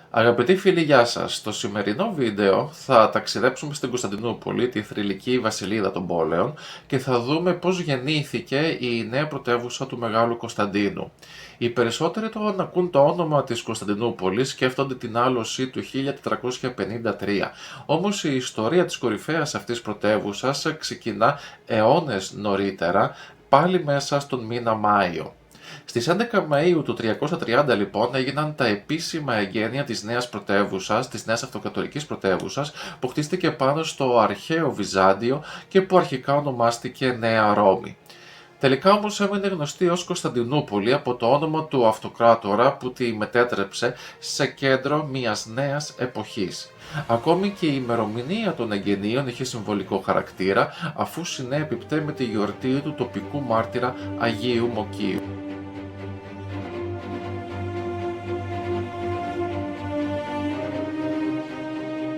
Αγαπητοί φίλοι, γεια σας. Στο σημερινό βίντεο θα ταξιδέψουμε στην Κωνσταντινούπολη, τη θρυλική βασιλίδα των πόλεων, και θα δούμε πώς γεννήθηκε η νέα πρωτεύουσα του Μεγάλου Κωνσταντίνου. Οι περισσότεροι όταν ακούν το όνομα της Κωνσταντινούπολης σκέφτονται την άλωση του 1453. Όμως η ιστορία της κορυφαίας αυτής πρωτεύουσας ξεκινά αιώνες νωρίτερα, πάλι μέσα στον μήνα Μάιο. Στις 11 Μαΐου του 330 λοιπόν έγιναν τα επίσημα εγγένεια της νέας πρωτεύουσας, της νέας αυτοκρατορικής πρωτεύουσας, που χτίστηκε πάνω στο αρχαίο Βυζάντιο και που αρχικά ονομάστηκε Νέα Ρώμη. Τελικά όμως έμεινε γνωστή ως Κωνσταντινούπολη από το όνομα του αυτοκράτορα που τη μετέτρεψε σε κέντρο μιας νέας εποχής. Ακόμη και η ημερομηνία των εγγενείων είχε συμβολικό χαρακτήρα, αφού συνέπιπτε με τη γιορτή του τοπικού μάρτυρα Αγίου Μοκίου.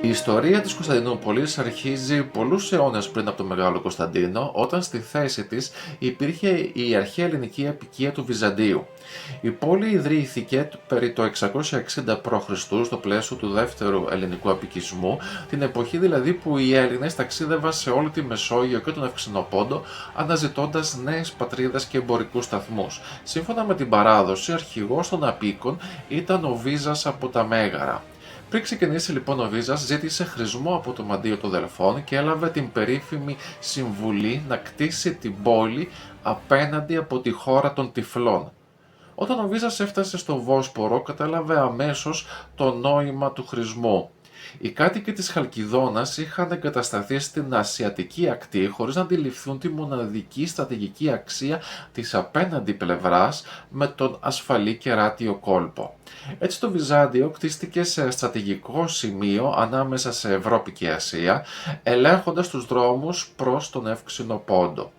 Η ιστορία της Κωνσταντινούπολης αρχίζει πολλούς αιώνες πριν από τον Μεγάλο Κωνσταντίνο, όταν στη θέση της υπήρχε η αρχαία ελληνική αποικία του Βυζαντίου. Η πόλη ιδρύθηκε περί το 660 π.Χ. στο πλαίσιο του δεύτερου ελληνικού αποικισμού, την εποχή δηλαδή που οι Έλληνες ταξίδευαν σε όλη τη Μεσόγειο και τον Ευξηνοπόντο, αναζητώντας νέες πατρίδες και εμπορικούς σταθμούς. Σύμφωνα με την παράδοση, αρχηγός των Απίκων ήταν ο Βίζας από τα Μέγαρα. Πριν ξεκινήσει λοιπόν ο Βίζας, ζήτησε χρησμό από το Μαντίο των Δελφών και έλαβε την περίφημη συμβουλή να κτίσει την πόλη απέναντι από τη χώρα των Τυφλών. Όταν ο Βίζας έφτασε στο Βόσπορο, κατάλαβε αμέσως το νόημα του χρησμού. Οι κάτοικοι της Χαλκιδόνας είχαν εγκατασταθεί στην ασιατική ακτή χωρίς να αντιληφθούν τη μοναδική στρατηγική αξία της απέναντι πλευράς με τον ασφαλή κεράτιο κόλπο. Έτσι το Βυζάντιο κτίστηκε σε στρατηγικό σημείο ανάμεσα σε Ευρώπη και Ασία, ελέγχοντας τους δρόμους προς τον Εύξηνο Πόντο.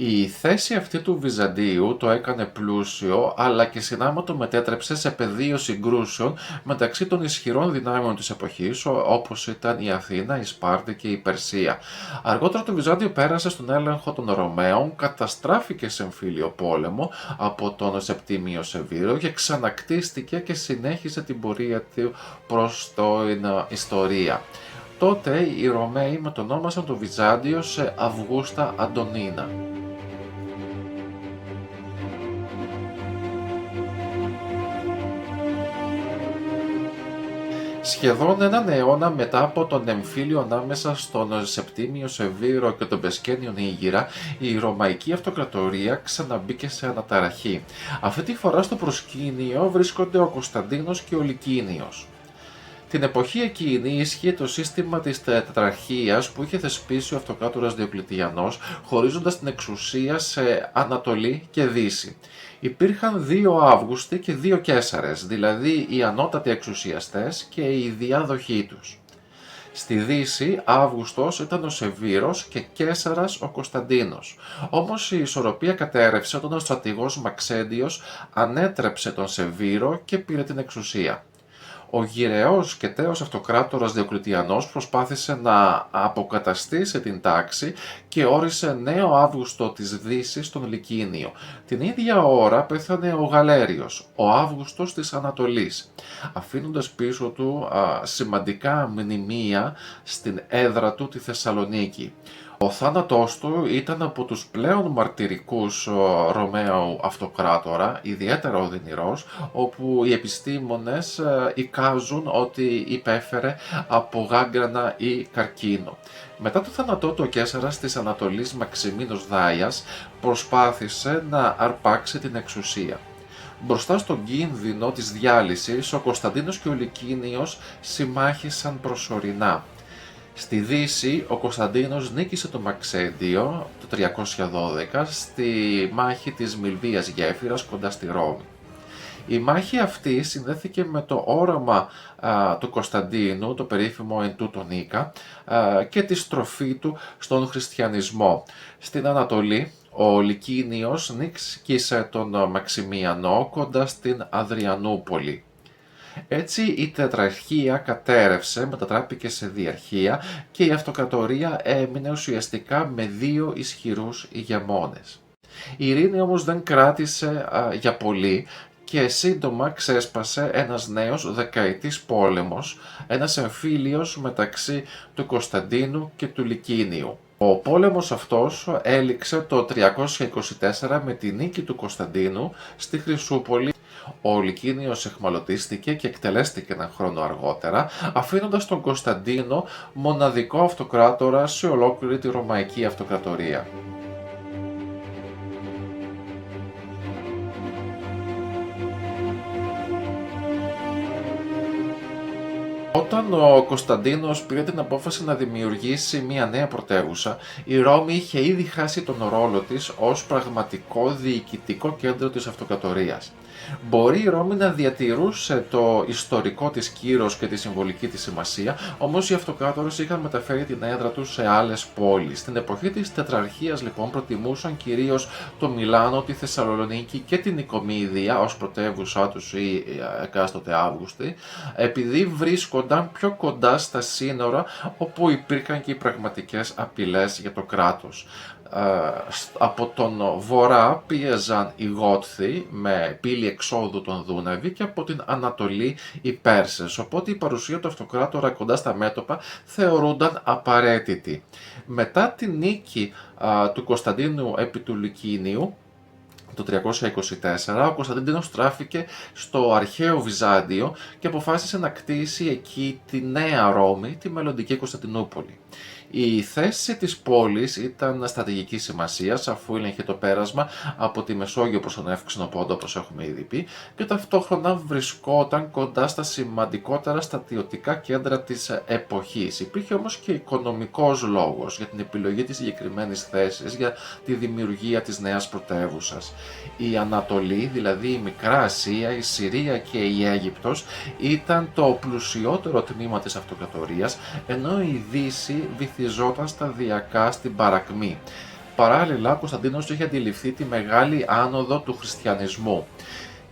Η θέση αυτή του Βυζαντίου το έκανε πλούσιο, αλλά και συνάμα το μετέτρεψε σε πεδίο συγκρούσεων μεταξύ των ισχυρών δυνάμεων της εποχής, όπως ήταν η Αθήνα, η Σπάρτη και η Περσία. Αργότερα το Βυζάντιο πέρασε στον έλεγχο των Ρωμαίων, καταστράφηκε σε εμφύλιο πόλεμο από τον Σεπτίμιο Σεβύρο και ξανακτίστηκε και συνέχισε την πορεία του προς την ιστορία. Τότε οι Ρωμαίοι μετονόμασαν το Βυζάντιο σε Αυγούστα Αντωνίνα. Σχεδόν έναν αιώνα μετά από τον εμφύλιο ανάμεσα στον Σεπτίμιο Σεβύρο και τον Πεσκένιο Νίγηρα, η Ρωμαϊκή Αυτοκρατορία ξαναμπήκε σε αναταραχή. Αυτή τη φορά στο προσκήνιο βρίσκονται ο Κωνσταντίνος και ο Λυκίνιος. Την εποχή εκείνη ίσχυε το σύστημα της τετραρχίας που είχε θεσπίσει ο αυτοκράτορας Διοκλητιανός, χωρίζοντας την εξουσία σε Ανατολή και Δύση. Υπήρχαν δύο Αύγουστοι και δύο Καίσαρες, δηλαδή οι ανώτατοι εξουσιαστές και οι διάδοχοί τους. Στη Δύση, Αύγουστος ήταν ο Σεβύρος και Καίσαρας ο Κωνσταντίνος. Όμως η ισορροπία κατέρρευσε όταν ο στρατηγός Μαξέντιος ανέτρεψε τον Σεβύρο και πήρε την εξουσία. Ο γυρεός και τέος αυτοκράτορας Διοκλητιανός προσπάθησε να αποκαταστήσει την τάξη και όρισε νέο Αύγουστο της Δύσης τον Λυκίνιο. Την ίδια ώρα πέθανε ο Γαλέριος, ο Αύγουστος της Ανατολής, αφήνοντας πίσω του σημαντικά μνημεία στην έδρα του τη Θεσσαλονίκη. Ο θάνατός του ήταν από τους πλέον μαρτυρικούς Ρωμαίου αυτοκράτορα, ιδιαίτερα οδυνηρός, όπου οι επιστήμονες εικάζουν ότι υπέφερε από γάγκρανα ή καρκίνο. Μετά το θάνατό του, ο Καίσαρας της Ανατολής Μαξιμίνος Δάιας προσπάθησε να αρπάξει την εξουσία. Μπροστά στον κίνδυνο της διάλυσης, ο Κωνσταντίνος και ο Λυκίνιος συμμάχησαν προσωρινά. Στη Δύση, ο Κωνσταντίνος νίκησε τον Μαξέντιο το 312 στη μάχη της Μιλβίας Γέφυρας κοντά στη Ρώμη. Η μάχη αυτή συνδέθηκε με το όραμα του Κωνσταντίνου, το περίφημο εν τούτο νίκα, και τη στροφή του στον χριστιανισμό. Στην Ανατολή, ο Λυκίνιος νίκησε τον Μαξιμιανό κοντά στην Αδριανούπολη. Έτσι η τετραρχία κατέρευσε, μετατράπηκε σε διαρχία και η αυτοκρατορία έμεινε ουσιαστικά με δύο ισχυρούς ηγεμόνες. Η ειρήνη όμως δεν κράτησε για πολύ και σύντομα ξέσπασε ένας νέος δεκαετής πόλεμος, ένας εμφύλιος μεταξύ του Κωνσταντίνου και του Λυκίνιου. Ο πόλεμος αυτός έληξε το 324 με τη νίκη του Κωνσταντίνου στη Χρυσούπολη. Ο Λυκίνιος εχμαλωτίστηκε και εκτελέστηκε έναν χρόνο αργότερα, αφήνοντας τον Κωνσταντίνο μοναδικό αυτοκράτορα σε ολόκληρη τη Ρωμαϊκή Αυτοκρατορία. Όταν ο Κωνσταντίνος πήρε την απόφαση να δημιουργήσει μια νέα πρωτεύουσα, η Ρώμη είχε ήδη χάσει τον ρόλο της ως πραγματικό διοικητικό κέντρο της αυτοκρατορίας. Μπορεί η Ρώμη να διατηρούσε το ιστορικό της κύρος και τη συμβολική της σημασία, όμως οι αυτοκράτορες είχαν μεταφέρει την έδρα τους σε άλλες πόλεις. Στην εποχή της τετραρχίας λοιπόν προτιμούσαν κυρίως το Μιλάνο, τη Θεσσαλονίκη και την Νικομίδια ως πρωτεύουσά τους ή εκάστοτε Αύγουστη, επειδή βρίσκονταν πιο κοντά στα σύνορα όπου υπήρχαν και οι πραγματικές απειλές για το κράτος. Από τον βορρά πίεζαν οι Γότθοι με πύλη εξόδου τον Δούναβη και από την Ανατολή οι Πέρσες, οπότε η παρουσία του αυτοκράτορα κοντά στα μέτωπα θεωρούνταν απαραίτητη. Μετά τη νίκη του Κωνσταντίνου επί του Λυκίνιου το 324, ο Κωνσταντίνος στράφηκε στο αρχαίο Βυζάντιο και αποφάσισε να κτίσει εκεί τη Νέα Ρώμη, τη μελλοντική Κωνσταντινούπολη. Η θέση της πόλης ήταν στρατηγικής σημασίας, αφού έλεγχε το πέρασμα από τη Μεσόγειο προς τον Εύξηνο Πόντο, όπως έχουμε ήδη πει, και ταυτόχρονα βρισκόταν κοντά στα σημαντικότερα στρατιωτικά κέντρα της εποχής. Υπήρχε όμως και οικονομικός λόγος για την επιλογή της συγκεκριμένης θέσης για τη δημιουργία της νέας πρωτεύουσας. Η Ανατολή, δηλαδή η Μικρά Ασία, η Συρία και η Αίγυπτος, ήταν το πλουσιότερο τμήμα της αυτοκρατορίας, ενώ η Δύση βυθιζόταν σταδιακά στην παρακμή. Παράλληλα, ο Κωνσταντίνος είχε αντιληφθεί τη μεγάλη άνοδο του χριστιανισμού.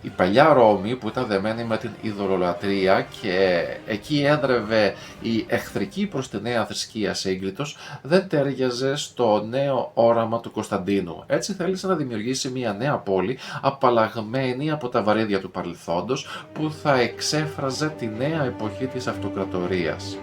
Η παλιά Ρώμη, που ήταν δεμένη με την ειδωλολατρία και εκεί έδρευε η εχθρική προς τη νέα θρησκεία σύγκριτος, δεν τέριαζε στο νέο όραμα του Κωνσταντίνου. Έτσι θέλησε να δημιουργήσει μια νέα πόλη απαλλαγμένη από τα βαρύδια του παρελθόντος, που θα εξέφραζε τη νέα εποχή της αυτοκρατορίας.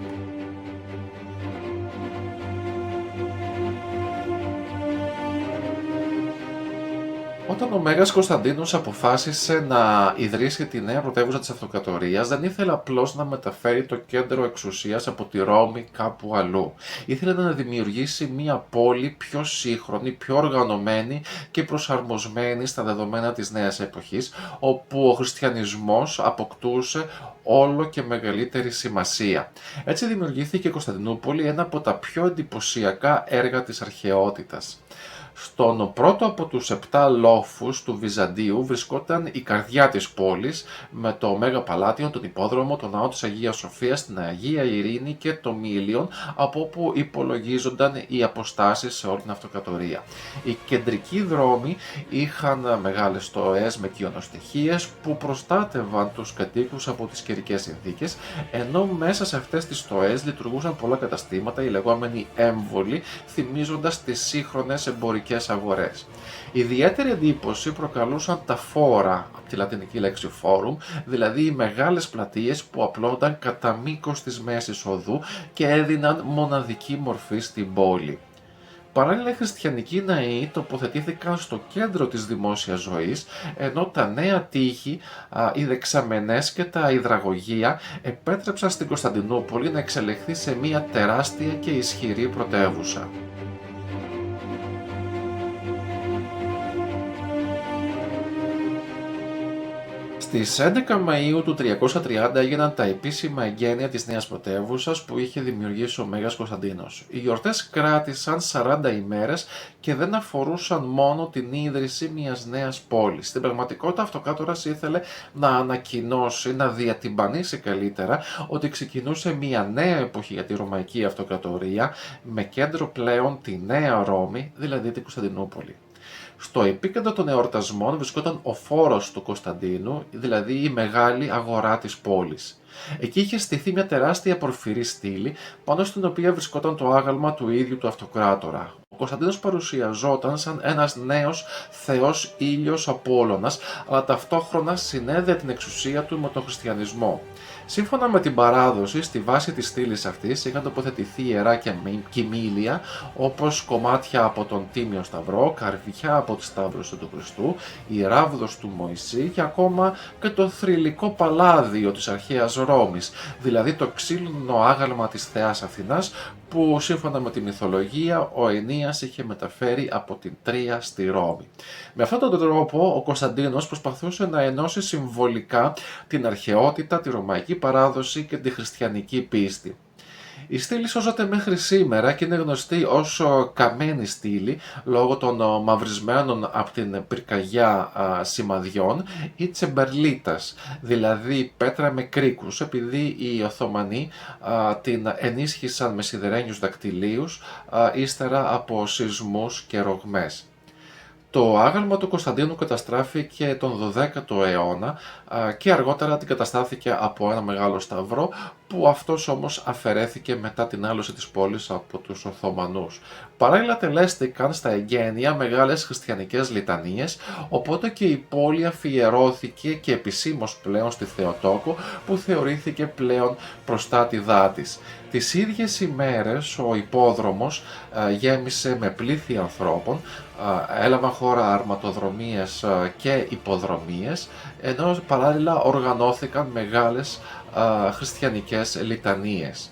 Όταν ο Μέγας Κωνσταντίνος αποφάσισε να ιδρύσει τη νέα πρωτεύουσα της αυτοκρατορίας, δεν ήθελε απλώς να μεταφέρει το κέντρο εξουσίας από τη Ρώμη κάπου αλλού. Ήθελε να δημιουργήσει μια πόλη πιο σύγχρονη, πιο οργανωμένη και προσαρμοσμένη στα δεδομένα της νέας εποχής, όπου ο χριστιανισμός αποκτούσε όλο και μεγαλύτερη σημασία. Έτσι δημιουργήθηκε η Κωνσταντινούπολη, ένα από τα πιο εντυπωσιακά έργα της αρχαιότητας. Στον πρώτο από τους 7 λόφους του Βυζαντίου βρισκόταν η καρδιά της πόλης, με το Μέγα Παλάτιο, τον Ιππόδρομο, τον Ναό της Αγίας Σοφίας, την Αγία Ειρήνη και το Μήλιον, από όπου υπολογίζονταν οι αποστάσεις σε όλη την αυτοκρατορία. Οι κεντρικοί δρόμοι είχαν μεγάλες στοές με κοινοστοιχείες που προστάτευαν τους κατοίκους από τις καιρικές συνθήκες, ενώ μέσα σε αυτές τις στοές λειτουργούσαν πολλά καταστήματα, οι λεγόμενοι έμβολοι, θυμίζοντας τις σύγχρονες εμπορικές αγορές. Ιδιαίτερη εντύπωση προκαλούσαν τα φόρα, από τη λατινική λέξη forum, δηλαδή οι μεγάλες πλατείες που απλώνταν κατά μήκος της μέσης οδού και έδιναν μοναδική μορφή στην πόλη. Παράλληλα, οι χριστιανικοί ναοί τοποθετήθηκαν στο κέντρο της δημόσιας ζωής, ενώ τα νέα τείχη, οι δεξαμενές και τα υδραγωγεία επέτρεψαν στην Κωνσταντινούπολη να εξελιχθεί σε μια τεράστια και ισχυρή πρωτεύουσα. Στις 11 Μαΐου του 330 έγιναν τα επίσημα εγγένεια της νέας πρωτεύουσας που είχε δημιουργήσει ο Μέγας Κωνσταντίνος. Οι γιορτές κράτησαν 40 ημέρες και δεν αφορούσαν μόνο την ίδρυση μιας νέας πόλης. Στην πραγματικότητα, ο αυτοκράτορας ήθελε να ανακοινώσει, να διατυμπανίσει καλύτερα ότι ξεκινούσε μια νέα εποχή για τη Ρωμαϊκή Αυτοκρατορία, με κέντρο πλέον τη Νέα Ρώμη, δηλαδή την Κωνσταντινούπολη. Στο επίκεντρο των εορτασμών βρισκόταν ο φόρος του Κωνσταντίνου, δηλαδή η μεγάλη αγορά της πόλης. Εκεί είχε στηθεί μια τεράστια πορφυρή στήλη, πάνω στην οποία βρισκόταν το άγαλμα του ίδιου του αυτοκράτορα. Ο Κωνσταντίνος παρουσιαζόταν σαν ένας νέος θεός ήλιος Απόλλωνας, αλλά ταυτόχρονα συνέδεε την εξουσία του με τον χριστιανισμό. Σύμφωνα με την παράδοση, στη βάση της στήλης αυτής είχαν τοποθετηθεί ιερά και κοιμήλια, όπως κομμάτια από τον Τίμιο Σταυρό, καρφιά από τη Σταύρωση του Χριστού, η ράβδος του Μωυσή και ακόμα και το θρυλικό παλάδιο της αρχαίας Ρώμης, δηλαδή το ξύλινο άγαλμα της θεάς Αθηνάς, που σύμφωνα με τη μυθολογία ο Ενίας είχε μεταφέρει από την Τρία στη Ρώμη. Με αυτόν τον τρόπο ο Κωνσταντίνος προσπαθούσε να ενώσει συμβολικά την αρχαιότητα, τη ρωμαϊκή παράδοση και τη χριστιανική πίστη. Η στήλη σώζεται μέχρι σήμερα και είναι γνωστή ως καμένη στήλη λόγω των μαυρισμένων από την πυρκαγιά σημαδιών ή τσεμπερλίτας, δηλαδή πέτρα με κρίκους, επειδή οι Οθωμανοί την ενίσχυσαν με σιδερένιους δακτυλίους ύστερα από σεισμούς και ρογμές. Το άγαλμα του Κωνσταντίνου καταστράφηκε τον 12ο αιώνα και αργότερα αντικαταστάθηκε από ένα μεγάλο σταυρό, που αυτός όμως αφαιρέθηκε μετά την άλωση της πόλης από τους Οθωμανούς. Παράλληλα τελέστηκαν στα εγγένεια μεγάλες χριστιανικές λιτανίες, οπότε και η πόλη αφιερώθηκε και επισήμως πλέον στη Θεοτόκο, που θεωρήθηκε πλέον προστάτηδά της. Τις ίδιες ημέρες ο υπόδρομος γέμισε με πλήθη ανθρώπων, έλαβαν χώρα αρματοδρομίες και υποδρομίες, ενώ παράλληλα οργανώθηκαν μεγάλες χριστιανικές λιτανίες.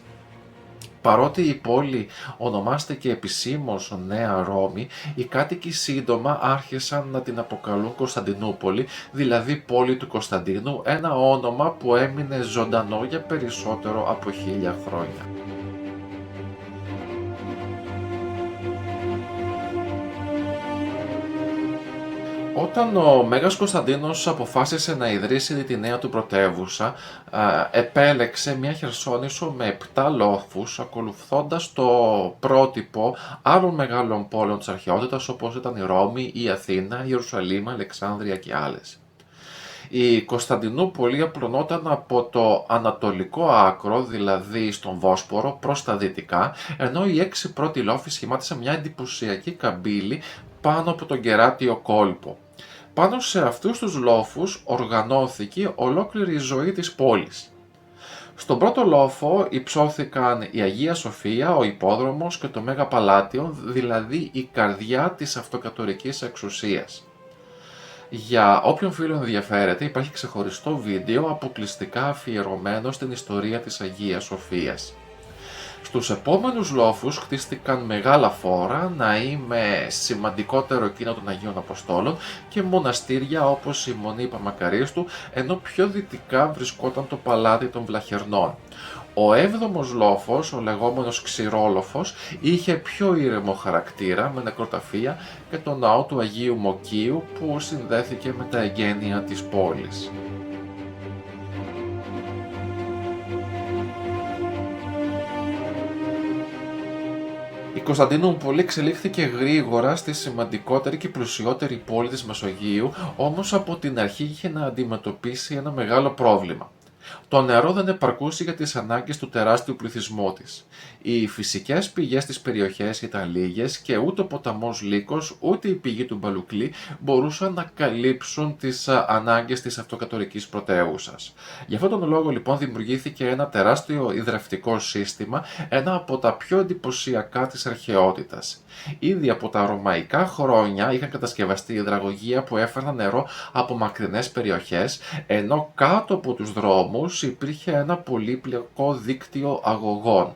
Παρότι η πόλη ονομάστηκε επισήμως Νέα Ρώμη, οι κάτοικοι σύντομα άρχισαν να την αποκαλούν Κωνσταντινούπολη, δηλαδή πόλη του Κωνσταντίνου, ένα όνομα που έμεινε ζωντανό για περισσότερο από 1000 χρόνια. Όταν ο Μέγας Κωνσταντίνος αποφάσισε να ιδρύσει τη νέα του πρωτεύουσα, επέλεξε μια Χερσόνησο με 7 λόφους, ακολουθώντας το πρότυπο άλλων μεγάλων πόλεων της αρχαιότητας, όπως ήταν η Ρώμη, η Αθήνα, η Ιερουσαλήμ, η Αλεξάνδρεια και άλλες. Η Κωνσταντινούπολη απλωνόταν από το ανατολικό άκρο, δηλαδή στον Βόσπορο, προς τα δυτικά, ενώ οι 6 πρώτοι λόφοι σχημάτισαν μια εντυπωσιακή καμπύλη πάνω από τον κεράτιο κόλπο. Πάνω σε αυτούς τους λόφους οργανώθηκε ολόκληρη η ζωή της πόλης. Στον πρώτο λόφο υψώθηκαν η Αγία Σοφία, ο Υπόδρομος και το Μέγα Παλάτιο, δηλαδή η καρδιά της αυτοκρατορικής εξουσίας. Για όποιον φίλο ενδιαφέρεται, υπάρχει ξεχωριστό βίντεο αποκλειστικά αφιερωμένο στην ιστορία της Αγίας Σοφίας. Στους επόμενους λόφους χτίστηκαν μεγάλα φόρα, ναοί με σημαντικότερο εκείνο των Αγίων Αποστόλων και μοναστήρια όπως η Μονή Παπαμακαρίστου, ενώ πιο δυτικά βρισκόταν το Παλάτι των Βλαχερνών. Ο 7ος λόφος, ο λεγόμενος Ξηρόλοφος, είχε πιο ήρεμο χαρακτήρα με νεκροταφεία και το ναό του Αγίου Μοκίου, που συνδέθηκε με τα εγγένεια της πόλης. Η Κωνσταντινούπολη εξελίχθηκε γρήγορα στη σημαντικότερη και πλουσιότερη πόλη της Μεσογείου, όμως από την αρχή είχε να αντιμετωπίσει ένα μεγάλο πρόβλημα. Το νερό δεν επαρκούσε για τις ανάγκες του τεράστιου πληθυσμού της. Οι φυσικές πηγές της περιοχής ήταν λίγες και ούτε ο ποταμός Λύκος ούτε η πηγή του Μπαλουκλή μπορούσαν να καλύψουν τις ανάγκες της αυτοκρατορικής πρωτεύουσας. Γι' αυτόν τον λόγο λοιπόν δημιουργήθηκε ένα τεράστιο υδρευτικό σύστημα, ένα από τα πιο εντυπωσιακά της αρχαιότητας. Ήδη από τα ρωμαϊκά χρόνια είχαν κατασκευαστεί υδραγωγεία που έφερναν νερό από μακρινές περιοχές, ενώ κάτω από τους δρόμους υπήρχε ένα πολύπλοκο δίκτυο αγωγών.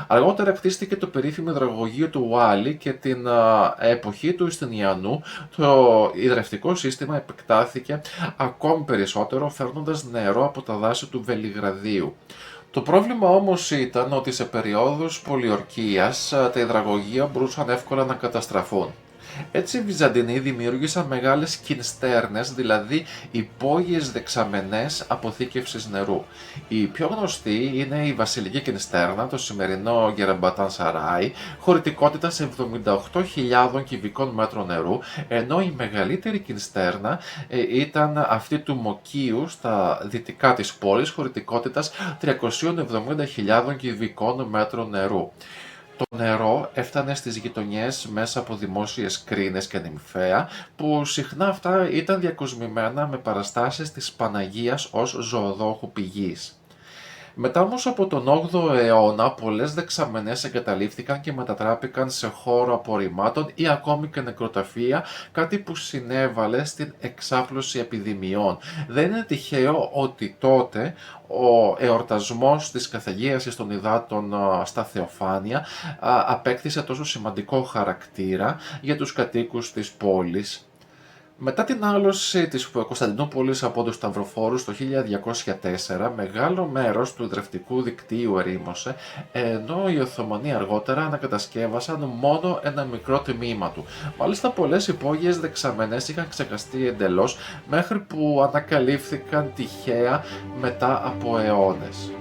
Αργότερα κτίστηκε το περίφημο υδραγωγείο του Ουάλι και την εποχή του Ιουστινιανού το υδρευτικό σύστημα επεκτάθηκε ακόμη περισσότερο, φέρνοντας νερό από τα δάση του Βελιγραδίου. Το πρόβλημα όμως ήταν ότι σε περιόδους πολιορκίας τα υδραγωγεία μπορούσαν εύκολα να καταστραφούν. Έτσι οι Βυζαντινοί δημιούργησαν μεγάλες κινστέρνες, δηλαδή υπόγειες δεξαμενές αποθήκευσης νερού. Η πιο γνωστή είναι η Βασιλική Κινστέρνα, το σημερινό Γερεμπατάν Σαράι, χωρητικότητας 78.000 κυβικών μέτρων νερού, ενώ η μεγαλύτερη κινστέρνα ήταν αυτή του Μοκίου στα δυτικά της πόλης, χωρητικότητας 370.000 κυβικών μέτρων νερού. Το νερό έφτανε στις γειτονιές μέσα από δημόσιες κρίνες και νυμφαία, που συχνά αυτά ήταν διακοσμημένα με παραστάσεις της Παναγίας ως ζωοδόχου πηγής. Μετά όμως από τον 8ο αιώνα, πολλές δεξαμενές εγκαταλείφθηκαν και μετατράπηκαν σε χώρο απορριμμάτων ή ακόμη και νεκροταφεία, κάτι που συνέβαλε στην εξάπλωση επιδημιών. Δεν είναι τυχαίο ότι τότε ο εορτασμός της καθαγίασης των υδάτων στα Θεοφάνεια απέκτησε τόσο σημαντικό χαρακτήρα για τους κατοίκους της πόλης. Μετά την άλωση της Κωνσταντινούπολης από τους Σταυροφόρους το 1204, μεγάλο μέρος του ιδρευτικού δικτύου ερήμωσε, ενώ οι Οθωμανοί αργότερα ανακατασκεύασαν μόνο ένα μικρό τμήμα του. Μάλιστα, πολλές υπόγειες δεξαμενές είχαν ξεχαστεί εντελώς, μέχρι που ανακαλύφθηκαν τυχαία μετά από αιώνες.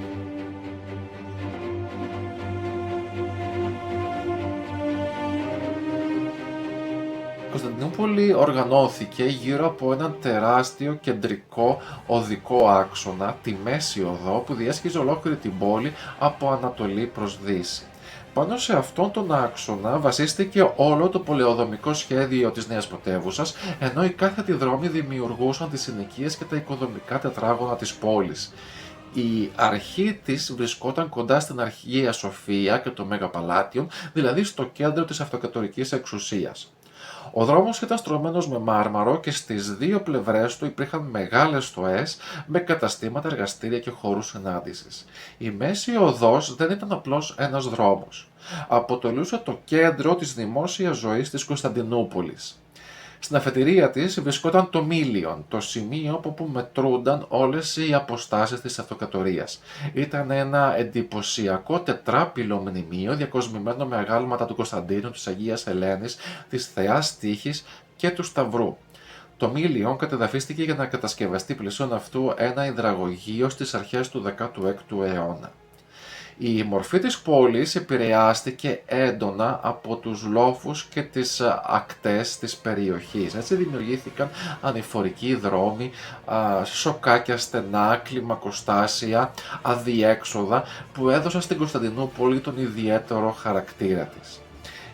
Η Κωνσταντινούπολη οργανώθηκε γύρω από έναν τεράστιο κεντρικό οδικό άξονα, τη Μέση Οδό, που διέσχιζε ολόκληρη την πόλη από Ανατολή προς Δύση. Πάνω σε αυτόν τον άξονα βασίστηκε όλο το πολεοδομικό σχέδιο της νέας πρωτεύουσας, ενώ οι κάθετοι δρόμοι δημιουργούσαν τις συνοικίες και τα οικοδομικά τετράγωνα της πόλης. Η αρχή της βρισκόταν κοντά στην Αγία Σοφία και το Μέγα Παλάτιον, δηλαδή στο κέντρο της αυτοκρατορικής εξουσίας. Ο δρόμος ήταν στρωμένος με μάρμαρο και στις δύο πλευρές του υπήρχαν μεγάλες στοές με καταστήματα, εργαστήρια και χώρους συνάντησης. Η Μέση Οδός δεν ήταν απλώς ένας δρόμος. Αποτελούσε το κέντρο της δημόσιας ζωής της Κωνσταντινούπολης. Στην αφετηρία της βρισκόταν το Μήλιον, το σημείο από που μετρούνταν όλες οι αποστάσεις της αυτοκρατορίας. Ήταν ένα εντυπωσιακό τετράπυλο μνημείο διακοσμημένο με αγάλματα του Κωνσταντίνου, της Αγίας Ελένης, της Θεάς Τύχης και του Σταυρού. Το Μήλιον κατεδαφίστηκε για να κατασκευαστεί πλησίον αυτού ένα υδραγωγείο στις αρχές του 16ου αιώνα. Η μορφή της πόλης επηρεάστηκε έντονα από τους λόφους και τις ακτές της περιοχής. Έτσι δημιουργήθηκαν ανηφορικοί δρόμοι, σοκάκια στενά, κλιμακοστάσια, αδιέξοδα που έδωσαν στην Κωνσταντινούπολη τον ιδιαίτερο χαρακτήρα της.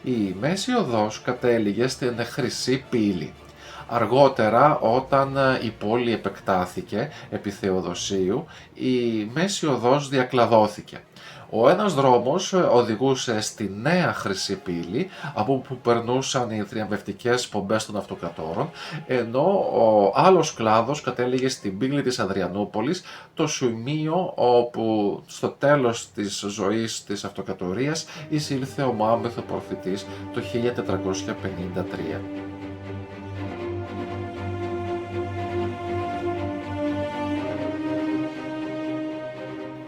Η Μέση Οδός κατέληγε στην Χρυσή Πύλη. Αργότερα, όταν η πόλη επεκτάθηκε επί Θεοδοσίου, η Μέση Οδός διακλαδώθηκε. Ο ένας δρόμος οδηγούσε στη Νέα Χρυσή Πύλη, από όπου περνούσαν οι θριαμβευτικές πομπές των αυτοκρατόρων, ενώ ο άλλος κλάδος κατέληγε στην πύλη της Αδριανούπολης, το σημείο όπου στο τέλος της ζωής της αυτοκρατορίας εισήλθε ο Μωάμεθ ο προφητής το 1453.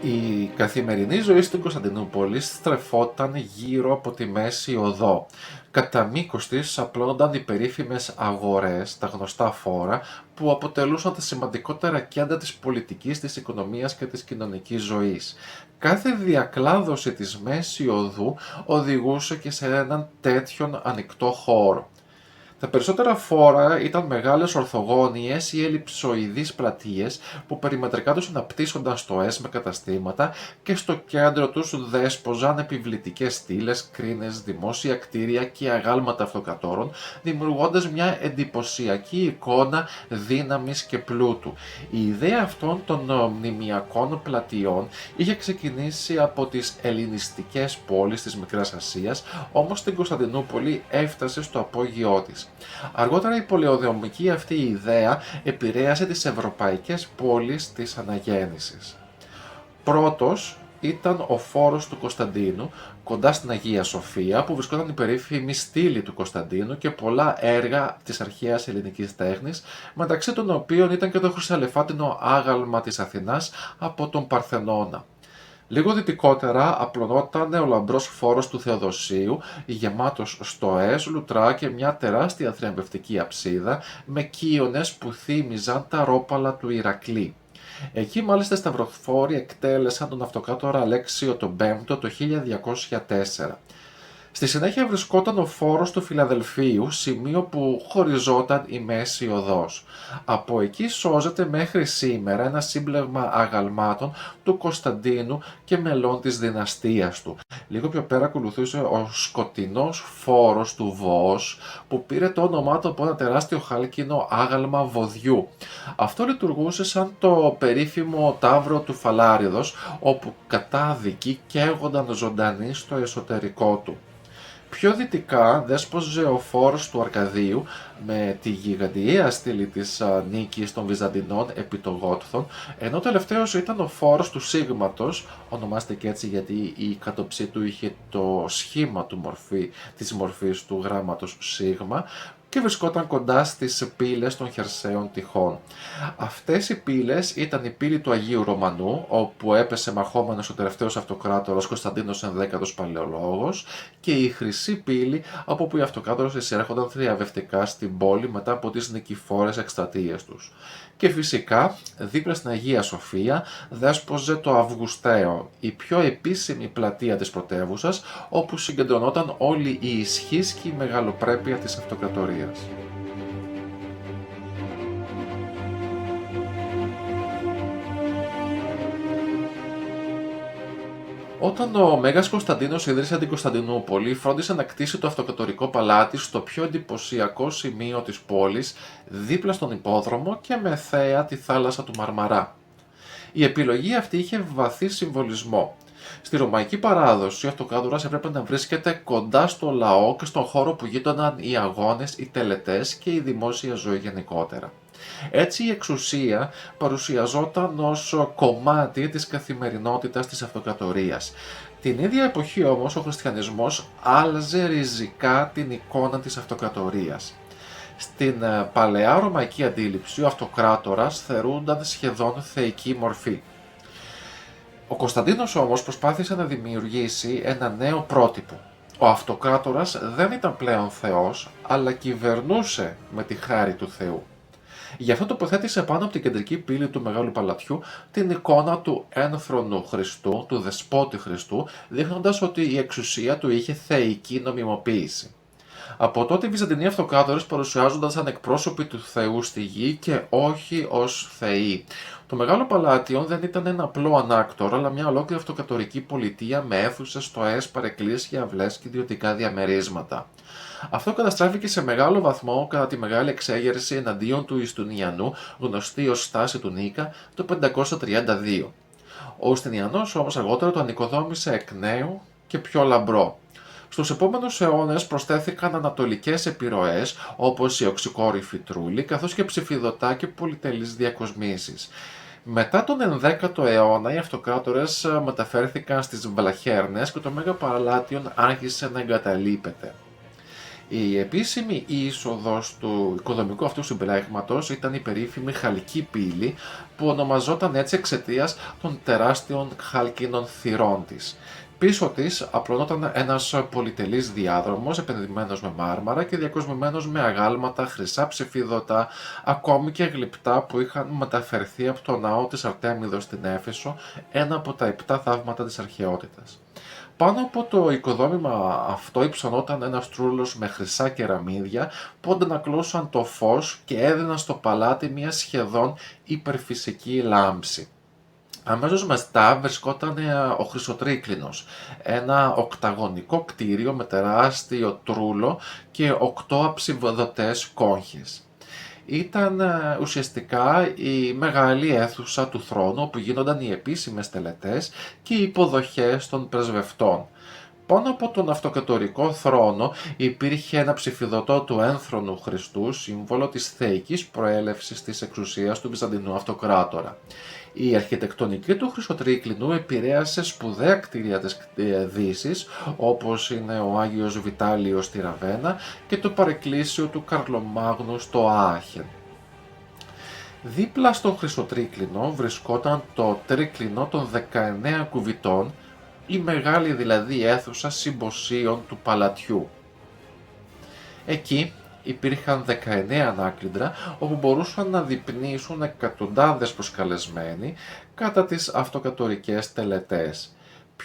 Η καθημερινή ζωή στην Κωνσταντινούπολη στρεφόταν γύρω από τη Μέση Οδό. Κατά μήκος της απλώνονταν οι περίφημες αγορές, τα γνωστά φόρα, που αποτελούσαν τα σημαντικότερα κέντρα της πολιτικής, της οικονομίας και της κοινωνικής ζωής. Κάθε διακλάδωση της Μέση Οδού οδηγούσε και σε έναν τέτοιον ανοιχτό χώρο. Τα περισσότερα φόρα ήταν μεγάλες ορθογώνιες ή ελλειψοειδείς πλατείες που περιμετρικά τους αναπτύσσονταν στοές με καταστήματα και στο κέντρο τους δέσποζαν επιβλητικές στήλες, κρίνες, δημόσια κτίρια και αγάλματα αυτοκρατόρων, δημιουργώντας μια εντυπωσιακή εικόνα δύναμης και πλούτου. Η ιδέα αυτών των μνημιακών πλατειών είχε ξεκινήσει από τις ελληνιστικές πόλεις της Μικράς Ασίας, όμως στην Κωνσταντινούπολη έφτασε στο απόγειό της. Αργότερα η πολεοδομική αυτή ιδέα επηρέασε τις ευρωπαϊκές πόλεις της αναγέννησης. Πρώτος ήταν ο φόρος του Κωνσταντίνου, κοντά στην Αγία Σοφία, που βρισκόταν η περίφημη στήλη του Κωνσταντίνου και πολλά έργα της αρχαίας ελληνικής τέχνης, μεταξύ των οποίων ήταν και το χρυσαλεφάτινο άγαλμα της Αθηνάς από τον Παρθενώνα. Λίγο δυτικότερα απλωνόταν ο λαμπρός φόρος του Θεοδοσίου, γεμάτος στοές, λουτρά και μια τεράστια θριαμβευτική αψίδα με κύονες που θύμιζαν τα ρόπαλα του Ηρακλή. Εκεί μάλιστα οι σταυροφόροι εκτέλεσαν τον αυτοκράτορα Αλέξιο τον 5ο το 1204. Στη συνέχεια βρισκόταν ο φόρος του Φιλαδελφίου, σημείο που χωριζόταν η Μέση Οδός. Από εκεί σώζεται μέχρι σήμερα ένα σύμπλεγμα αγαλμάτων του Κωνσταντίνου και μελών της δυναστείας του. Λίγο πιο πέρα ακολουθούσε ο σκοτεινός φόρος του Βόος, που πήρε το όνομά του από ένα τεράστιο χάλκινο άγαλμα βοδιού. Αυτό λειτουργούσε σαν το περίφημο ταύρο του Φαλάριδος, όπου κατάδικοι καίγονταν ζωντανοί στο εσωτερικό του. Πιο δυτικά δέσποζε ο φόρος του Αρκαδίου με τη γιγαντιαία στήλη της νίκης των Βυζαντινών επί των Γότθων, ενώ τελευταίος ήταν ο φόρος του Σίγματος, ονομάστηκε έτσι γιατί η κατοψή του είχε το σχήμα της μορφής του γράμματος Σίγμα, και βρισκόταν κοντά στις πύλες των χερσαίων τυχών. Αυτές οι πύλες ήταν η πύλη του Αγίου Ρωμανού, όπου έπεσε μαχόμενος ο τελευταίος αυτοκράτορας Κωνσταντίνος Ενδέκατος Παλαιολόγος, και η Χρυσή Πύλη, από όπου οι αυτοκράτορες εισέρχονταν θριαβευτικά στην πόλη μετά από τις νικηφόρες εκστρατείες τους. Και φυσικά, δίπλα στην Αγία Σοφία, δέσποζε το Αυγουσταίο, η πιο επίσημη πλατεία της πρωτεύουσας, όπου συγκεντρωνόταν όλη η ισχύς και η μεγαλοπρέπεια της αυτοκρατορίας. Όταν ο Μέγας Κωνσταντίνος ίδρυσε την Κωνσταντινούπολη, φρόντισε να κτίσει το αυτοκρατορικό παλάτι στο πιο εντυπωσιακό σημείο της πόλης, δίπλα στον υπόδρομο και με θέα τη θάλασσα του Μαρμαρά. Η επιλογή αυτή είχε βαθύ συμβολισμό. Στη ρωμαϊκή παράδοση, ο αυτοκράτορας έπρεπε να βρίσκεται κοντά στο λαό και στον χώρο που γίνονταν οι αγώνες, οι τελετές και η δημόσια ζωή γενικότερα. Έτσι η εξουσία παρουσιαζόταν ως κομμάτι της καθημερινότητας της αυτοκρατορίας. Την ίδια εποχή όμως ο χριστιανισμός άλλαζε ριζικά την εικόνα της αυτοκρατορίας. Στην παλαιά ρωμαϊκή αντίληψη ο αυτοκράτορας θεωρούνταν σχεδόν θεϊκή μορφή. Ο Κωνσταντίνος όμως προσπάθησε να δημιουργήσει ένα νέο πρότυπο. Ο αυτοκράτορας δεν ήταν πλέον θεός, αλλά κυβερνούσε με τη χάρη του Θεού. Γι' αυτό τοποθέτησε πάνω από την κεντρική πύλη του Μεγάλου Παλατιού την εικόνα του ένθρονου Χριστού, του δεσπότη Χριστού, δείχνοντας ότι η εξουσία του είχε θεϊκή νομιμοποίηση. Από τότε οι Βυζαντινοί αυτοκράτορες παρουσιάζονταν σαν εκπρόσωποι του Θεού στη γη και όχι ως θεοί. Το Μεγάλο Παλάτιον δεν ήταν ένα απλό ανάκτορο, αλλά μια ολόκληρη αυτοκρατορική πολιτεία με αίθουσες, στοές, παρεκκλήσεις, αυλές και ιδιωτικά διαμερίσματα. Αυτό καταστράφηκε σε μεγάλο βαθμό κατά τη μεγάλη εξέγερση εναντίον του Ιουστινιανού, γνωστή ως στάση του Νίκα, το 532. Ο Ιουστινιανός όμως αργότερα το ανοικοδόμησε εκ νέου και πιο λαμπρό. Στους επόμενους αιώνες προσθέθηκαν ανατολικές επιρροές, όπως η οξυκόρυφη Τρούλη, καθώς και ψηφιδωτά και πολυτελείς διακοσμήσεις. Μετά τον 11ο αιώνα οι αυτοκράτορες μεταφέρθηκαν στις Βλαχέρνες και το Μέγα Παλάτιον άρχισε να εγκαταλείπεται. Η επίσημη είσοδος του οικοδομικού αυτού συμπράγματος ήταν η περίφημη Χαλκή Πύλη, που ονομαζόταν έτσι εξαιτίας των τεράστιων χάλκινων θυρών της. Πίσω της απλωνόταν ένας πολυτελής διάδρομος επενδυμένος με μάρμαρα και διακοσμημένος με αγάλματα, χρυσά ψηφίδωτα, ακόμη και γλυπτά που είχαν μεταφερθεί από το ναό της Αρτέμιδος στην Έφεσο, ένα από τα 7 θαύματα της αρχαιότητας. Πάνω από το οικοδόμημα αυτό υψωνόταν ένας τρούλος με χρυσά κεραμίδια που αντανακλώσαν το φως και έδιναν στο παλάτι μια σχεδόν υπερφυσική λάμψη. Αμέσως μετά βρισκόταν ο Χρυσοτρίκλινος, ένα οκταγωνικό κτίριο με τεράστιο τρούλο και 8 αψηβοδοτές κόγχες. Ήταν ουσιαστικά η μεγάλη αίθουσα του θρόνου όπου γίνονταν οι επίσημες τελετές και οι υποδοχές των πρεσβευτών. Πάνω από τον αυτοκρατορικό θρόνο υπήρχε ένα ψηφιδωτό του ένθρονου Χριστού, σύμβολο της θεϊκής προέλευσης της εξουσίας του Βυζαντινού αυτοκράτορα. Η αρχιτεκτονική του Χρυσοτρίκλινου επηρέασε σπουδαία κτίρια της Δύσης, όπως είναι ο Άγιος Βιτάλιος στη Ραβένα και το παρεκκλήσιο του Καρλομάγνου στο Άαχεν. Δίπλα στο Χρυσοτρίκλινο βρισκόταν το τρίκλινο των 19 κουβιτών, η μεγάλη δηλαδή αίθουσα συμποσίων του παλατιού. Εκεί υπήρχαν 19 ανάκλυντρα όπου μπορούσαν να διπνήσουν εκατοντάδες προσκαλεσμένοι κατά τις αυτοκρατορικές τελετές.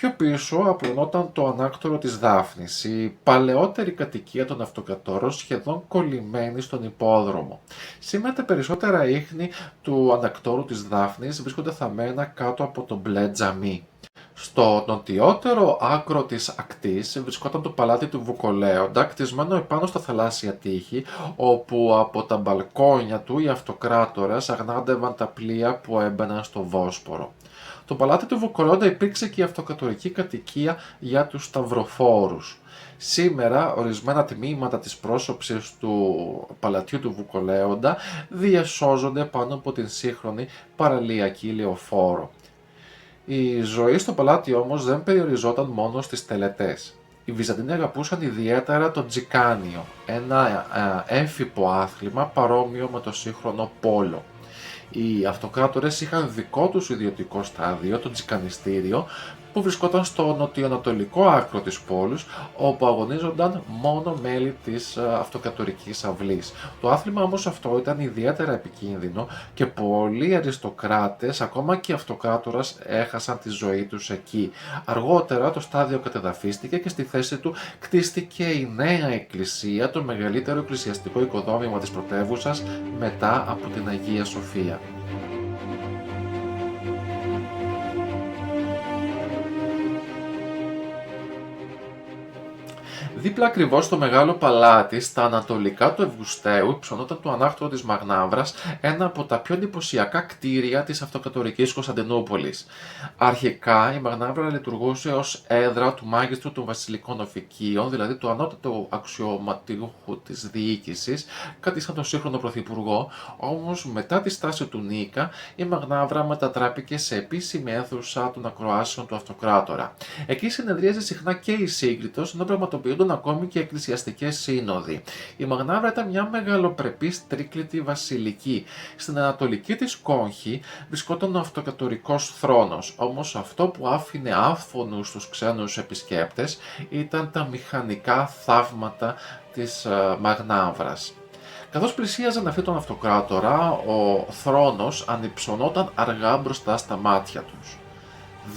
Πιο πίσω απλωνόταν το ανάκτορο της Δάφνης, η παλαιότερη κατοικία των αυτοκρατόρων σχεδόν κολλημένη στον υπόδρομο. Σήμερα τα περισσότερα ίχνη του ανακτόρου της Δάφνης βρίσκονται θαμμένα κάτω από το μπλε τζαμί. Στο νοτιότερο άκρο της ακτής βρισκόταν το παλάτι του Βουκολέοντα, κτισμένο επάνω στα θαλάσσια τείχη, όπου από τα μπαλκόνια του οι αυτοκράτορες αγνάντευαν τα πλοία που έμπαιναν στο Βόσπορο. Το παλάτι του Βουκολέοντα υπήρξε και η αυτοκρατορική κατοικία για τους σταυροφόρους. Σήμερα, ορισμένα τμήματα της πρόσωψης του παλατιού του Βουκολέοντα διασώζονται πάνω από την σύγχρονη παραλιακή λεωφόρο. Η ζωή στο παλάτι όμως δεν περιοριζόταν μόνο στις τελετές. Οι Βυζαντινοί αγαπούσαν ιδιαίτερα το τζικάνιο, ένα έμφυπο άθλημα παρόμοιο με το σύγχρονο πόλο. Οι αυτοκράτορες είχαν δικό τους ιδιωτικό στάδιο, το τζικανιστήριο, που βρισκόταν στο νοτιοανατολικό άκρο της πόλης, όπου αγωνίζονταν μόνο μέλη της αυτοκρατορικής αυλής. Το άθλημα όμως αυτό ήταν ιδιαίτερα επικίνδυνο και πολλοί αριστοκράτες, ακόμα και οι αυτοκράτορας, έχασαν τη ζωή τους εκεί. Αργότερα το στάδιο κατεδαφίστηκε και στη θέση του κτίστηκε η νέα εκκλησία, το μεγαλύτερο εκκλησιαστικό οικοδόμημα της πρωτεύουσας μετά από την Αγία Σοφία. Δίπλα ακριβώς στο μεγάλο παλάτι, στα ανατολικά του Ευγουσταίου, υψωνόταν το ανάκτορο της Μαγνάβρας, ένα από τα πιο εντυπωσιακά κτίρια της αυτοκρατορικής Κωνσταντινούπολης. Αρχικά η Μαγνάβρα λειτουργούσε ως έδρα του μάγιστρου των βασιλικών οφικίων, δηλαδή του ανώτατου αξιωματούχου της διοίκησης, κάτι σαν τον σύγχρονο πρωθυπουργό, όμως μετά τη στάση του Νίκα, η Μαγνάβρα μετατράπηκε σε επίσημη αίθουσα των ακροάσεων του αυτοκράτορα. Εκεί συνεδρίαζε συχνά και η Σύγκριτος, ενώ πραγματοποιούνταν ακόμη και εκκλησιαστικές σύνοδοι. Η Μαγνάβρα ήταν μια μεγαλοπρεπής τρίκλητη βασιλική. Στην ανατολική της κόγχη βρισκόταν ο αυτοκρατορικός θρόνος, όμως αυτό που άφηνε άφωνους τους ξένους επισκέπτες ήταν τα μηχανικά θαύματα της Μαγνάβρας. Καθώς πλησίαζαν αυτοί τον αυτοκράτορα, ο θρόνος ανυψωνόταν αργά μπροστά στα μάτια τους.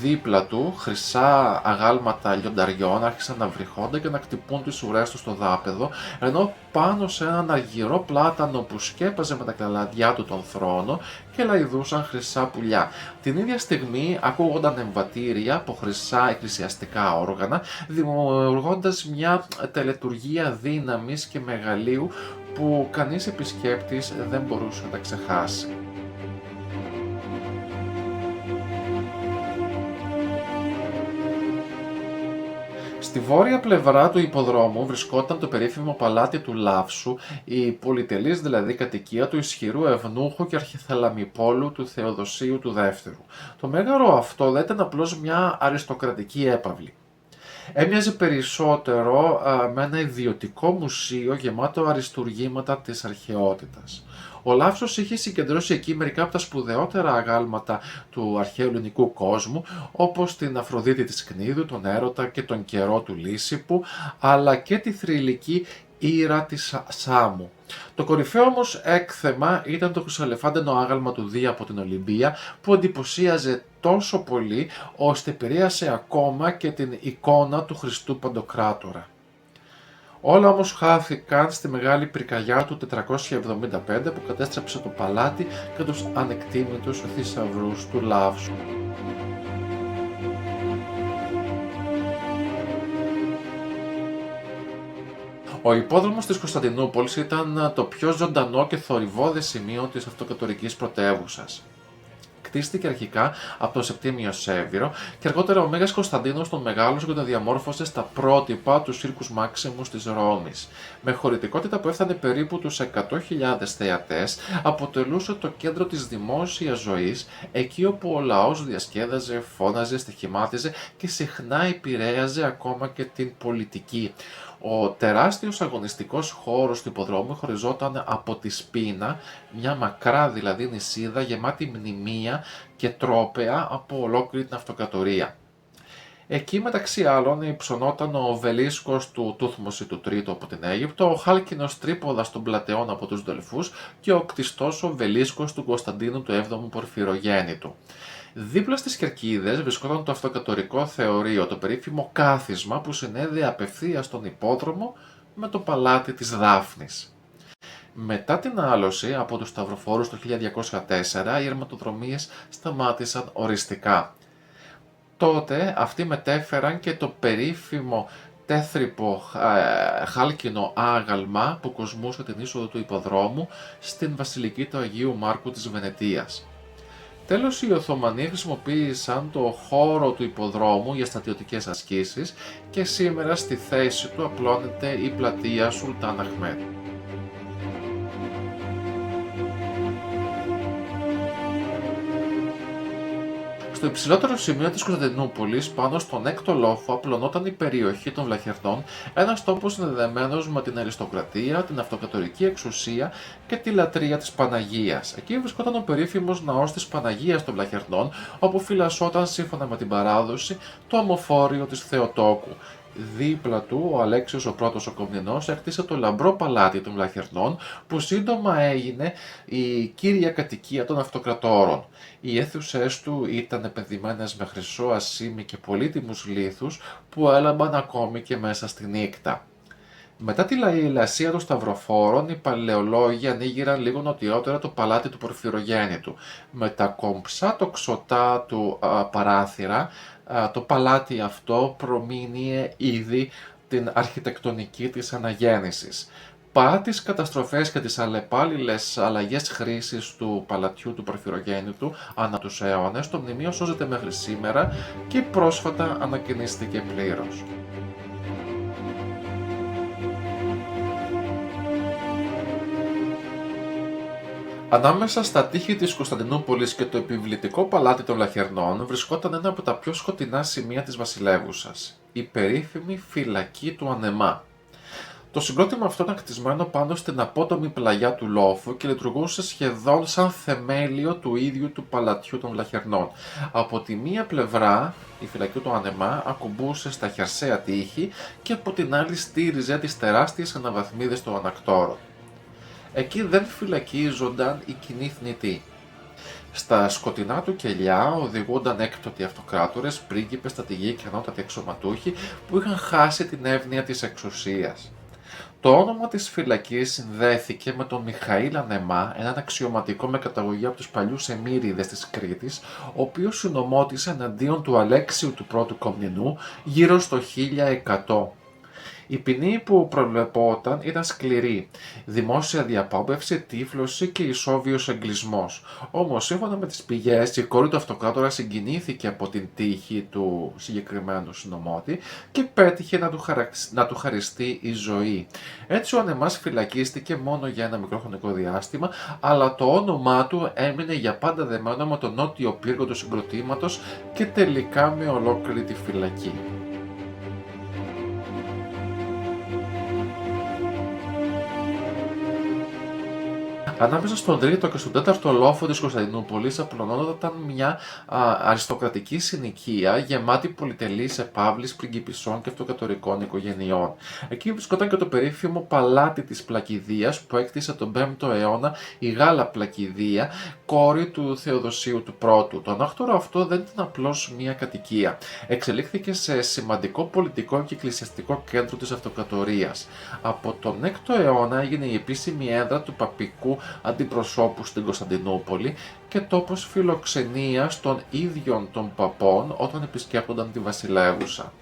Δίπλα του, χρυσά αγάλματα λιονταριών άρχισαν να βρυχώνται και να χτυπούν τις ουρές του στο δάπεδο, ενώ πάνω σε έναν αργυρό πλάτανο που σκέπαζε με τα κλαδιά του τον θρόνο και λαϊδούσαν χρυσά πουλιά. Την ίδια στιγμή ακούγονταν εμβατήρια από χρυσά εκκλησιαστικά όργανα, δημιουργώντας μια τελετουργία δύναμης και μεγαλείου που κανείς επισκέπτης δεν μπορούσε να τα ξεχάσει. Στη βόρεια πλευρά του υποδρόμου βρισκόταν το περίφημο παλάτι του Λαύσου, η πολυτελής δηλαδή κατοικία του ισχυρού ευνούχου και αρχιθαλαμιπόλου του Θεοδοσίου του Δεύτερου. Το μέγαρο αυτό δεν ήταν απλώς μια αριστοκρατική έπαυλη. Έμοιαζε περισσότερο με ένα ιδιωτικό μουσείο γεμάτο αριστουργήματα της αρχαιότητας. Ο Λαύσος είχε συγκεντρώσει εκεί μερικά από τα σπουδαιότερα αγάλματα του αρχαίου ελληνικού κόσμου, όπως την Αφροδίτη της Κνίδου, τον Έρωτα και τον καιρό του Λύσιππου, αλλά και τη θρυλική Ήρα της Σάμου. Το κορυφαίο όμως έκθεμα ήταν το χρυσαλεφάντενο άγαλμα του Δία από την Ολυμπία, που εντυπωσίαζε τόσο πολύ ώστε επηρέασε ακόμα και την εικόνα του Χριστού Παντοκράτορα. Όλα όμως χάθηκαν στη μεγάλη πυρκαγιά του 475 που κατέστρεψε το παλάτι και τους ανεκτήμητους θησαυρούς του Λαύσου. Ο υπόδρομος της Κωνσταντινούπολης ήταν το πιο ζωντανό και θορυβώδες σημείο της αυτοκρατορικής πρωτεύουσας. Κτίστηκε αρχικά από τον Σεπτίμιο Σέβυρο και αργότερα ο Μέγας Κωνσταντίνος τον Μεγάλος και τον διαμόρφωσε στα πρότυπα του Circus Maximus της Ρώμης. Με χωρητικότητα που έφτανε περίπου τους 100.000 θεατές, αποτελούσε το κέντρο της δημόσιας ζωής, εκεί όπου ο λαός διασκέδαζε, φώναζε, στοιχημάτιζε και συχνά επηρέαζε ακόμα και την πολιτική. Ο τεράστιος αγωνιστικός χώρος του υποδρόμου χωριζόταν από τη Σπίνα, μια μακρά δηλαδή νησίδα γεμάτη μνημεία και τρόπαια από ολόκληρη την αυτοκρατορία. Εκεί μεταξύ άλλων υψωνόταν ο Βελίσκος του Τούθμοση του Τρίτου από την Αίγυπτο, ο Χάλκινος Τρίποδας των Πλατεών από τους Δελφούς και ο κτιστός ο Βελίσκος του Κωνσταντίνου του 7ου Πορφυρογέννητου. Δίπλα στις κερκίδες βρισκόταν το αυτοκρατορικό θεωρείο, το περίφημο κάθισμα που συνέδεε απευθείας τον υπόδρομο με το παλάτι της Δάφνης. Μετά την άλωση από τους σταυροφόρους το 1204, οι αιρματοδρομίες σταμάτησαν οριστικά. Τότε αυτοί μετέφεραν και το περίφημο τέθρυπο χάλκινο άγαλμα που κοσμούσε την είσοδο του υποδρόμου στην Βασιλική του Αγίου Μάρκου της Βενετίας. Τέλος, οι Οθωμανοί χρησιμοποίησαν το χώρο του υποδρόμου για στρατιωτικές ασκήσεις και σήμερα στη θέση του απλώνεται η πλατεία Σουλτάν Αχμέτ. Στο υψηλότερο σημείο της Κωνσταντινούπολης, πάνω στον έκτο λόφο, απλωνόταν η περιοχή των Βλαχερνών, ένας τόπος συνδεδεμένος με την αριστοκρατία, την αυτοκρατορική εξουσία και τη λατρεία της Παναγίας. Εκεί βρισκόταν ο περίφημος ναός της Παναγίας των Βλαχερνών, όπου φυλασσόταν σύμφωνα με την παράδοση το ομοφόριο της Θεοτόκου. Δίπλα του, ο Αλέξιος ο πρώτος ο Κομνηνός έκτισε το λαμπρό παλάτι των Βλαχερνών, που σύντομα έγινε η κύρια κατοικία των αυτοκρατόρων. Οι αίθουσές του ήταν επενδυμένες με χρυσό ασίμι και πολύτιμους λίθους που έλαμπαν ακόμη και μέσα στη νύχτα. Μετά τη λαϊλασία των Σταυροφόρων, οι παλαιολόγοι ανοίγηραν λίγο νοτιότερα το παλάτι του Πορφυρογέννητου. Με τα κομψά τοξωτά του παράθυρα, το παλάτι αυτό προμήνυε ήδη την αρχιτεκτονική της αναγέννησης. Παρά τις καταστροφές και τις αλλεπάλληλες αλλαγές χρήσης του παλατιού του Πορφυρογέννητου ανά τους αιώνες, το μνημείο σώζεται μέχρι σήμερα και πρόσφατα ανακαινίστηκε πλήρως. Ανάμεσα στα τείχη της Κωνσταντινούπολης και το επιβλητικό παλάτι των Βλαχερνών βρισκόταν ένα από τα πιο σκοτεινά σημεία της βασιλεύουσας, η περίφημη φυλακή του Ανεμά. Το συγκρότημα αυτό ήταν κτισμένο πάνω στην απότομη πλαγιά του λόφου και λειτουργούσε σχεδόν σαν θεμέλιο του ίδιου του παλατιού των Βλαχερνών. Από τη μία πλευρά, η φυλακή του Ανεμά ακουμπούσε στα χερσαία τείχη και από την άλλη στήριζε τις τεράστιες αναβαθμίδες των ανακτόρων. Εκεί δεν φυλακίζονταν οι κοινοί θνητοί. Στα σκοτεινά του κελιά οδηγούνταν έκτοτοι αυτοκράτορες, πρίγκιπες, στρατηγοί και ανώτατοι αξιωματούχοι που είχαν χάσει την εύνοια της εξουσίας. Το όνομα της φυλακής συνδέθηκε με τον Μιχαήλ Ανεμά, έναν αξιωματικό με καταγωγή από τους παλιούς εμμύριδες της Κρήτης, ο οποίος συνομότησε εναντίον του Αλέξιου του πρώτου Κομνηνού γύρω στο 1100. Η ποινή που προβλεπόταν ήταν σκληρή, δημόσια διαπόμπευση, τύφλωση και ισόβιος εγκλισμός. Όμως, σύμφωνα με τις πηγές, η κόρη του αυτοκράτορα συγκινήθηκε από την τύχη του συγκεκριμένου συνομότη και πέτυχε να του χαριστεί η ζωή. Έτσι, ο Ανεμάς φυλακίστηκε μόνο για ένα μικρό χρονικό διάστημα, αλλά το όνομά του έμεινε για πάντα δεμένο με τον νότιο πύργο του συγκροτήματος και τελικά με ολόκληρη τη φυλακή. Ανάμεσα στον τρίτο και στον τέταρτο λόφο της Κωνσταντινούπολης απλωνόταν μια αριστοκρατική συνοικία γεμάτη πολυτελείς επαύλεις πριγκιπισσών και αυτοκρατορικών οικογενειών. Εκεί βρισκόταν και το περίφημο παλάτι της Πλακιδείας που έκτισε τον 5ο αιώνα η Γάλα Πλακιδεία, κόρη του Θεοδοσίου του Πρώτου. Το ανάκτορο αυτό δεν ήταν απλώς μια κατοικία. Εξελίχθηκε σε σημαντικό πολιτικό και εκκλησιαστικό κέντρο της αυτοκρατορίας. Από τον 6ο αιώνα έγινε η επίσημη έδρα του παπικού αντιπροσώπου στην Κωνσταντινούπολη και τόπος φιλοξενίας των ίδιων των παπών όταν επισκέπτονταν τη βασιλεύουσα.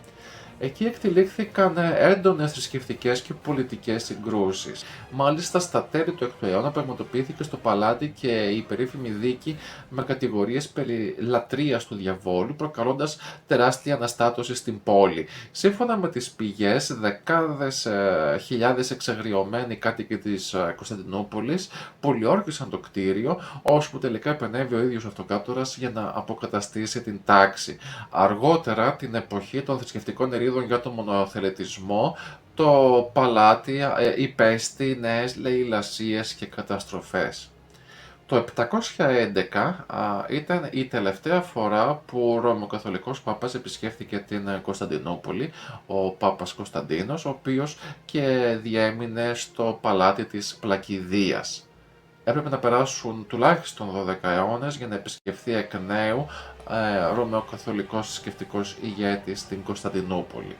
Εκεί εκτελήχθηκαν έντονες θρησκευτικές και πολιτικές συγκρούσεις. Μάλιστα, στα τέλη του 6ου αιώνα πραγματοποιήθηκε στο παλάτι και η περίφημη δίκη με κατηγορίες περί λατρείας του διαβόλου, προκαλώντας τεράστια αναστάτωση στην πόλη. Σύμφωνα με τις πηγές, δεκάδες χιλιάδες εξαγριωμένοι κάτοικοι της Κωνσταντινούπολης πολιόρκησαν το κτίριο, ώσπου τελικά επενέβη ο ίδιος ο αυτοκράτορας για να αποκαταστήσει την τάξη. Αργότερα, την εποχή των θρησκευτικών για τον μονοθελετισμό, το παλάτι υπέστη νέες λαιλασίες και καταστροφές. Το 711 ήταν η τελευταία φορά που ο Ρωμαιοκαθολικός Πάπας επισκέφθηκε την Κωνσταντινούπολη, ο Πάπας Κωνσταντίνος, ο οποίος και διέμεινε στο παλάτι της Πλακιδείας. έπρεπε να περάσουν τουλάχιστον 12 αιώνες για να επισκεφθεί εκ νέου ρωμαιοκαθολικός θρησκευτικός ηγέτης στην Κωνσταντινούπολη.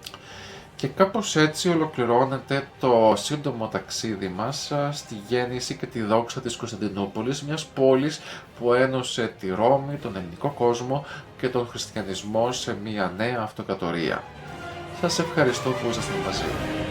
Και κάπως έτσι ολοκληρώνεται το σύντομο ταξίδι μας στη γέννηση και τη δόξα της Κωνσταντινούπολης, μιας πόλης που ένωσε τη Ρώμη, τον ελληνικό κόσμο και τον χριστιανισμό σε μια νέα αυτοκρατορία. Σας ευχαριστώ που ήσασταν μαζί μου.